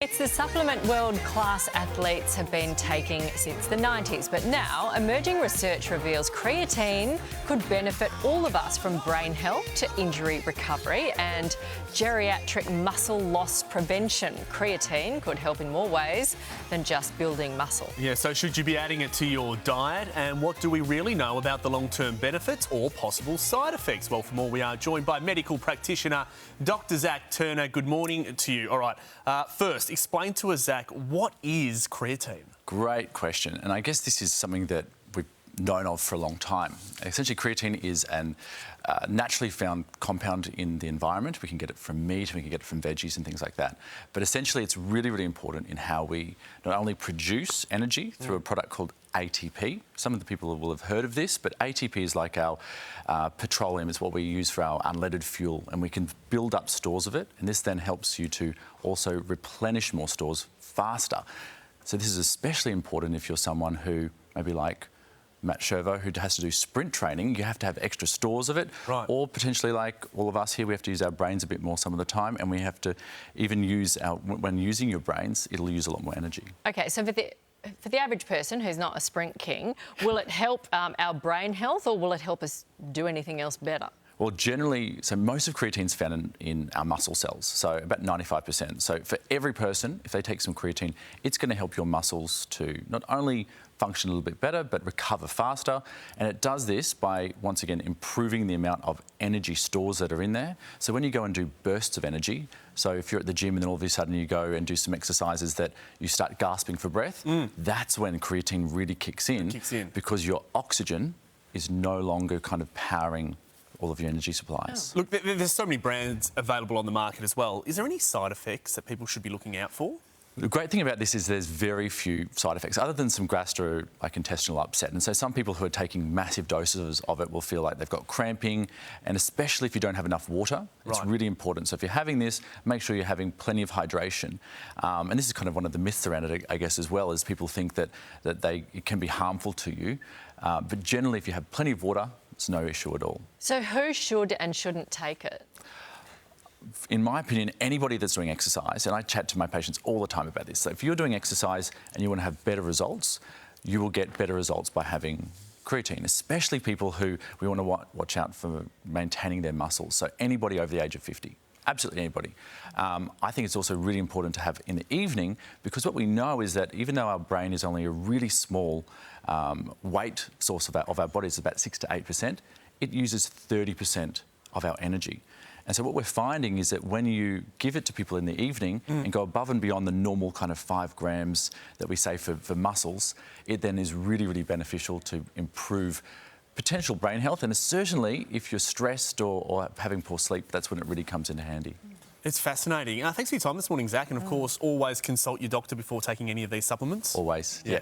It's the supplement world-class athletes have been taking since the 90s, but now emerging research reveals creatine could benefit all of us, from brain health to injury recovery and geriatric muscle loss prevention. Creatine could help in more ways than just building muscle. Yeah, so should you be adding it to your diet? And what do we really know about the long-term benefits or possible side effects? Well, for more, we are joined by medical practitioner Dr. Zach Turner. Good morning to you. All right, first, explain to us, Zach, what is creatine? Great question. And I guess this is something that we've known of for a long time. Essentially, creatine is an naturally found compound in the environment. We can get it from meat, we can get it from veggies and things like that. But essentially, it's really, really important in how we not only produce energy through a product called ATP. Some of the people will have heard of this, but ATP is like our petroleum. It's what we use for our unleaded fuel, and we can build up stores of it, and this then helps you to also replenish more stores faster. So this is especially important if you're someone who maybe like Matt Shervo, who has to do sprint training. You have to have extra stores of it. Right. Or potentially, like all of us here, we have to use our brains a bit more some of the time, and we have to even use when using your brains, it'll use a lot more energy. Okay, so for the average person who's not a sprint king, will it help our brain health, or will it help us do anything else better? Well, generally, so most of creatine is found in our muscle cells, so about 95%. So for every person, if they take some creatine, it's going to help your muscles to not only function a little bit better, but recover faster. And it does this by, once again, improving the amount of energy stores that are in there. So when you go and do bursts of energy, so if you're at the gym and then all of a sudden you go and do some exercises that you start gasping for breath, that's when creatine really kicks in, because your oxygen is no longer kind of powering all of your energy supplies. Oh. Look, there's so many brands available on the market as well. Is there any side effects that people should be looking out for? The great thing about this is there's very few side effects, other than some intestinal upset. And so some people who are taking massive doses of it will feel like they've got cramping, and especially if you don't have enough water, it's really important. So if you're having this, make sure you're having plenty of hydration. And this is kind of one of the myths around it, I guess, as well, as people think that it can be harmful to you. But generally, if you have plenty of water, it's no issue at all. So who should and shouldn't take it? In my opinion, anybody that's doing exercise, and I chat to my patients all the time about this, so if you're doing exercise and you want to have better results, you will get better results by having creatine, especially people who we want to watch out for maintaining their muscles. So anybody over the age of 50. Absolutely anybody. I think it's also really important to have in the evening, because what we know is that even though our brain is only a really small weight source of our body, it's about 6 to 8%, it uses 30% of our energy. And so what we're finding is that when you give it to people in the evening and go above and beyond the normal kind of 5 grams that we say for muscles, it then is really, really beneficial to improve potential brain health. And certainly, if you're stressed or having poor sleep, that's when it really comes into handy. It's fascinating. Thanks for your time this morning, Zach. And of course, always consult your doctor before taking any of these supplements. Always, yeah.